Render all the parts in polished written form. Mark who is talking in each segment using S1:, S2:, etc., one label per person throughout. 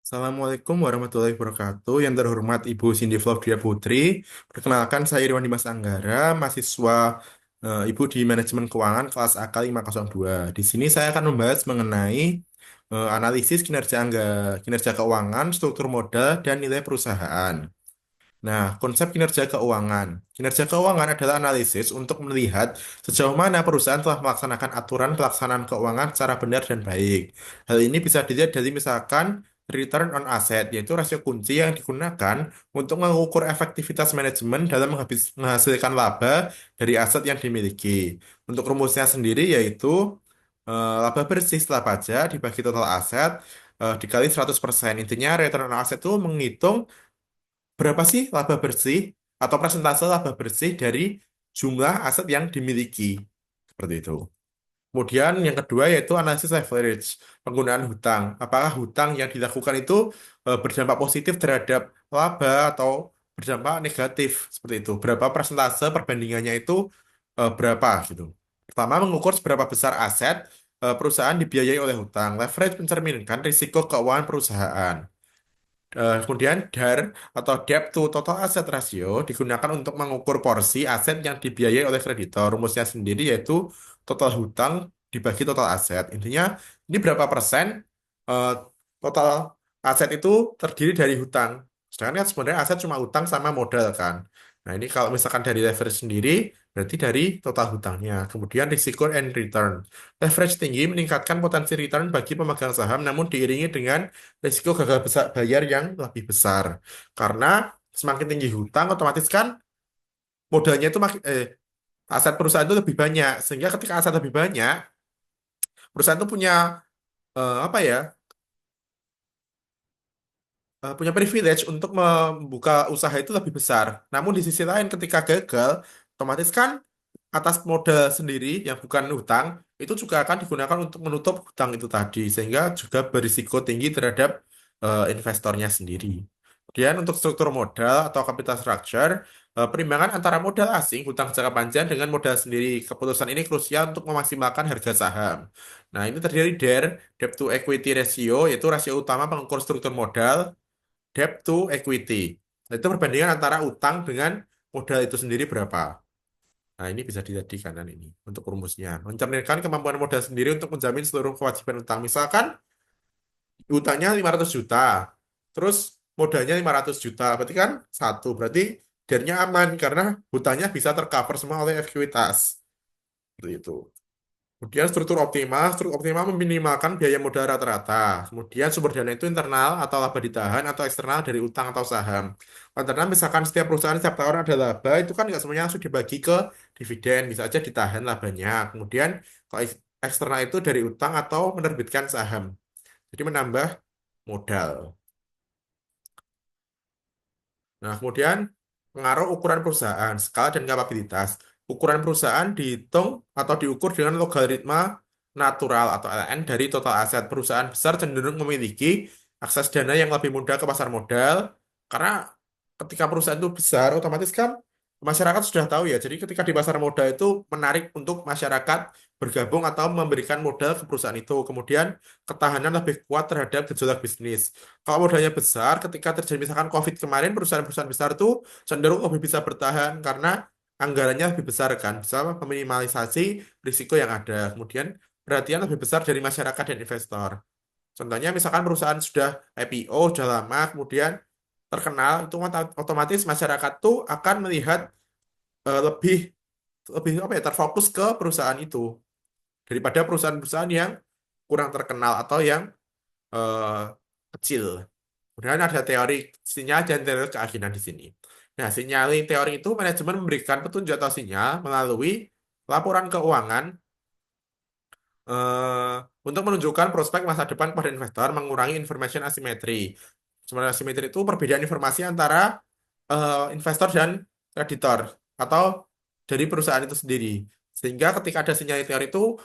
S1: Assalamualaikum warahmatullahi wabarakatuh. Yang terhormat Ibu Cindy Flovia Putri. Perkenalkan saya Irwan Dimas Anggara, mahasiswa Ibu di Manajemen Keuangan kelas AK 502. Di sini saya akan membahas mengenai analisis kinerja keuangan, struktur modal, dan nilai perusahaan. Nah, konsep kinerja keuangan. Kinerja keuangan adalah analisis untuk melihat sejauh mana perusahaan telah melaksanakan aturan pelaksanaan keuangan secara benar dan baik. Hal ini bisa dilihat dari misalkan return on asset, yaitu rasio kunci yang digunakan untuk mengukur efektivitas manajemen dalam menghasilkan laba dari aset yang dimiliki. Untuk rumusnya sendiri yaitu laba bersih setelah pajak dibagi total aset dikali 100%. Intinya return on asset itu menghitung berapa sih laba bersih atau persentase laba bersih dari jumlah aset yang dimiliki. Seperti itu. Kemudian yang kedua yaitu analisis leverage, penggunaan hutang. Apakah hutang yang dilakukan itu berdampak positif terhadap laba atau berdampak negatif seperti itu. Berapa persentase perbandingannya itu berapa gitu. Pertama, mengukur seberapa besar aset perusahaan dibiayai oleh hutang. Leverage mencerminkan risiko keuangan perusahaan. Kemudian DAR atau debt to total asset ratio digunakan untuk mengukur porsi aset yang dibiayai oleh kreditor. Rumusnya sendiri yaitu total hutang dibagi total aset. Intinya ini berapa persen eh, total aset itu terdiri dari hutang. Sedangkan kan sebenarnya aset cuma hutang sama modal kan. Nah ini kalau misalkan dari leverage sendiri berarti dari total hutangnya. Kemudian risiko and return. Leverage tinggi meningkatkan potensi return bagi pemegang saham namun diiringi dengan risiko gagal besar bayar yang lebih besar. Karena semakin tinggi hutang, otomatis kan modalnya itu aset perusahaan itu lebih banyak. Sehingga ketika aset lebih banyak, perusahaan itu punya apa ya? Punya privilege untuk membuka usaha itu lebih besar. Namun di sisi lain ketika gagal, otomatis kan atas modal sendiri yang bukan hutang itu juga akan digunakan untuk menutup hutang itu tadi sehingga juga berisiko tinggi terhadap investornya sendiri. Kemudian untuk struktur modal atau capital structure, perimbangan antara modal asing, hutang jangka panjang dengan modal sendiri. Keputusan ini krusial untuk memaksimalkan harga saham. Nah, ini terdiri dari debt to equity ratio, yaitu rasio utama pengukur struktur modal, debt to equity. Itu perbandingan antara utang dengan modal itu sendiri berapa. Nah, ini bisa dilihat di kanan ini untuk rumusnya. Mencerminkan kemampuan modal sendiri untuk menjamin seluruh kewajiban utang. Misalkan utangnya 500 juta, terus modalnya 500 juta, berarti kan satu. Berarti darinya aman karena hutangnya bisa tercover semua oleh ekuitas. Seperti itu. Kemudian struktur optimal meminimalkan biaya modal rata-rata. Kemudian sumber dana itu internal atau laba ditahan atau eksternal dari utang atau saham. Karena misalkan setiap perusahaan setiap tahun ada laba, itu kan nggak semuanya langsung dibagi ke dividen, bisa aja ditahan labanya. Kemudian kalau eksternal itu dari utang atau menerbitkan saham. Jadi menambah modal. Nah, kemudian pengaruh ukuran perusahaan, skala dan kapabilitas. Ukuran perusahaan dihitung atau diukur dengan logaritma natural atau LN dari total aset. Perusahaan besar cenderung memiliki akses dana yang lebih mudah ke pasar modal karena ketika perusahaan itu besar, otomatis kan masyarakat sudah tahu ya. Jadi ketika di pasar modal itu menarik untuk masyarakat bergabung atau memberikan modal ke perusahaan itu. Kemudian ketahanan lebih kuat terhadap gejolak bisnis. Kalau modalnya besar, ketika terjadi misalkan COVID kemarin, perusahaan-perusahaan besar itu cenderung lebih bisa bertahan karena anggarannya lebih besar kan, bisa meminimalisasi risiko yang ada. Kemudian perhatian lebih besar dari masyarakat dan investor. Contohnya misalkan perusahaan sudah IPO, sudah lama, kemudian terkenal, itu otomatis masyarakat tuh akan melihat lebih lebih apa ya terfokus ke perusahaan itu daripada perusahaan-perusahaan yang kurang terkenal atau yang eh, kecil. Kemudian ada teori sinyal dan teori keakinan di sini. Nah, sinyaling teori itu manajemen memberikan petunjuk atau sinyal melalui laporan keuangan eh, untuk menunjukkan prospek masa depan pada investor, mengurangi information asimetri. Sebenarnya asimetri itu perbedaan informasi antara investor dan kreditor atau dari perusahaan itu sendiri. Sehingga ketika ada sinyal teori itu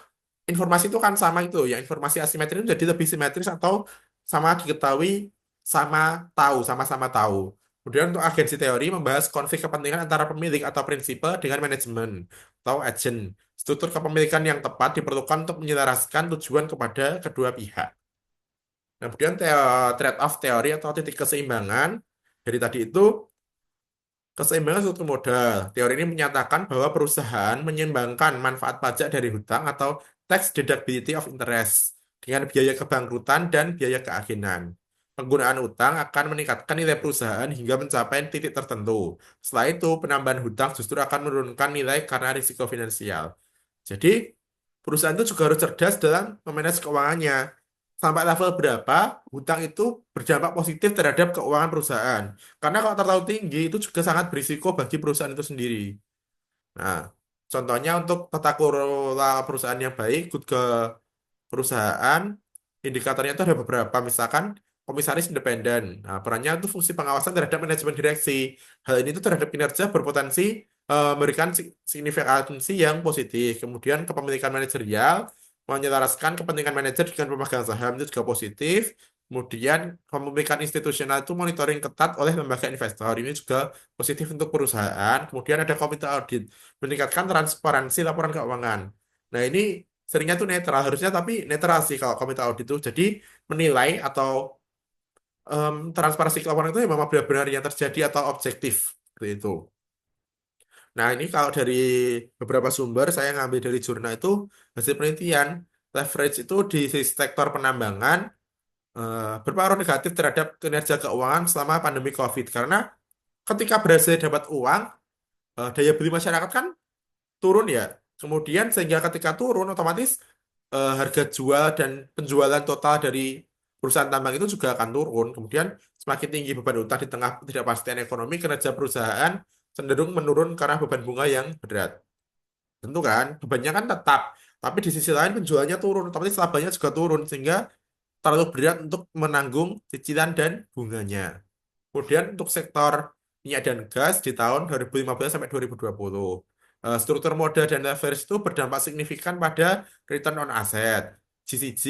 S1: informasi itu kan sama itu ya informasi asimetris itu jadi lebih simetris atau sama diketahui sama-sama tahu. Kemudian untuk agensi teori membahas konflik kepentingan antara pemilik atau prinsipal dengan manajemen atau agent. Struktur kepemilikan yang tepat diperlukan untuk menyelaraskan tujuan kepada kedua pihak. Nah, kemudian trade-off teori atau titik keseimbangan dari tadi itu keseimbangan suatu modal. Teori ini menyatakan bahwa perusahaan menyeimbangkan manfaat pajak dari hutang atau tax deductibility of interest dengan biaya kebangkrutan dan biaya keagenan. Penggunaan utang akan meningkatkan nilai perusahaan hingga mencapai titik tertentu. Setelah itu, penambahan hutang justru akan menurunkan nilai karena risiko finansial. Jadi, perusahaan itu juga harus cerdas dalam memanage keuangannya. Sampai level berapa, hutang itu berdampak positif terhadap keuangan perusahaan. Karena kalau terlalu tinggi, itu juga sangat berisiko bagi perusahaan itu sendiri. Nah, contohnya untuk tata kelola perusahaan yang baik, good ke perusahaan, indikatornya itu ada beberapa. Misalkan komisaris independen. Nah, perannya itu fungsi pengawasan terhadap manajemen direksi. Hal ini itu terhadap kinerja berpotensi memberikan signifikansi yang positif. Kemudian kepemilikan manajerial menyelaraskan kepentingan manajer dengan pemegang saham itu juga positif. Kemudian kepemilikan institusional itu monitoring ketat oleh lembaga investor. Ini juga positif untuk perusahaan. Kemudian ada komite audit meningkatkan transparansi laporan keuangan. Nah, ini seringnya tuh netral harusnya tapi netral sih kalau komite audit itu jadi menilai atau transparansi keuangan itu memang benar-benar yang terjadi atau objektif seperti itu. Nah, ini kalau dari beberapa sumber saya ngambil dari jurnal itu hasil penelitian leverage itu di sektor penambangan berpengaruh negatif terhadap kinerja keuangan selama pandemi COVID karena ketika berhasil dapat uang daya beli masyarakat kan turun ya. Kemudian sehingga ketika turun otomatis harga jual dan penjualan total dari perusahaan tambang itu juga akan turun. Kemudian semakin tinggi beban utang di tengah ketidakpastian ekonomi, kinerja perusahaan cenderung menurun karena beban bunga yang berat. Tentu kan, bebannya kan tetap, tapi di sisi lain penjualannya turun, otomatis labanya juga turun sehingga terlalu berat untuk menanggung cicilan dan bunganya. Kemudian untuk sektor minyak dan gas di tahun 2015 sampai 2020, struktur modal dan leverage itu berdampak signifikan pada return on asset. GCG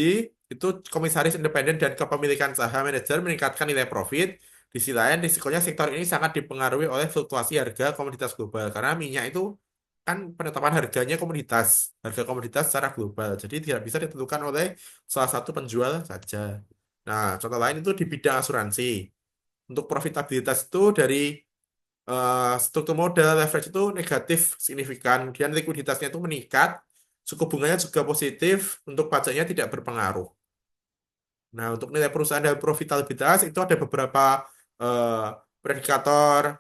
S1: itu komisaris independen dan kepemilikan saham manajer meningkatkan nilai profit. Di sisi lain, risikonya sektor ini sangat dipengaruhi oleh fluktuasi harga komoditas global karena minyak itu kan penetapan harganya komoditas, harga komoditas secara global. Jadi tidak bisa ditentukan oleh salah satu penjual saja. Nah, contoh lain itu di bidang asuransi. Untuk profitabilitas itu dari struktur modal leverage itu negatif signifikan, kemudian likuiditasnya itu meningkat, suku bunganya juga positif, untuk pajaknya tidak berpengaruh. Nah, untuk nilai perusahaan dan profitabilitas itu ada beberapa eh, predikator,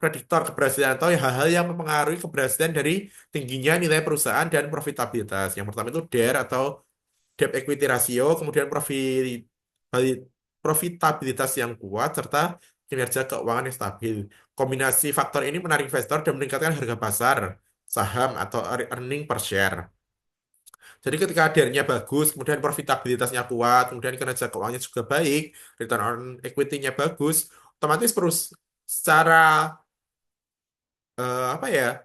S1: prediktor keberhasilan atau hal-hal yang mempengaruhi keberhasilan dari tingginya nilai perusahaan dan profitabilitas. Yang pertama itu DER atau debt equity ratio, kemudian profitabilitas yang kuat, serta kinerja keuangan yang stabil. Kombinasi faktor ini menarik investor dan meningkatkan harga pasar saham atau earning per share. Jadi ketika DER-nya bagus, kemudian profitabilitasnya kuat, kemudian kinerja keuangannya juga baik, return on equity-nya bagus, otomatis secara apa ya,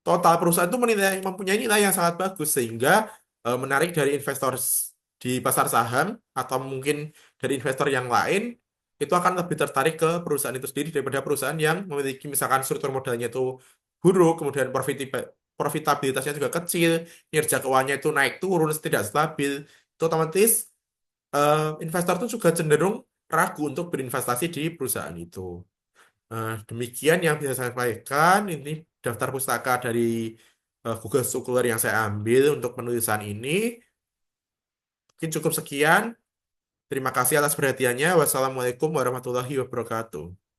S1: total perusahaan itu mempunyai nilai yang sangat bagus sehingga menarik dari investor di pasar saham atau mungkin dari investor yang lain itu akan lebih tertarik ke perusahaan itu sendiri daripada perusahaan yang memiliki misalkan struktur modalnya itu buruk, kemudian profitabilitasnya juga kecil, kinerja keuangannya itu naik turun, tidak stabil, itu otomatis investor itu juga cenderung ragu untuk berinvestasi di perusahaan itu. Demikian yang bisa saya sampaikan. Ini daftar pustaka dari Google Scholar yang saya ambil untuk penulisan ini. Mungkin cukup sekian. Terima kasih atas perhatiannya. Wassalamualaikum warahmatullahi wabarakatuh.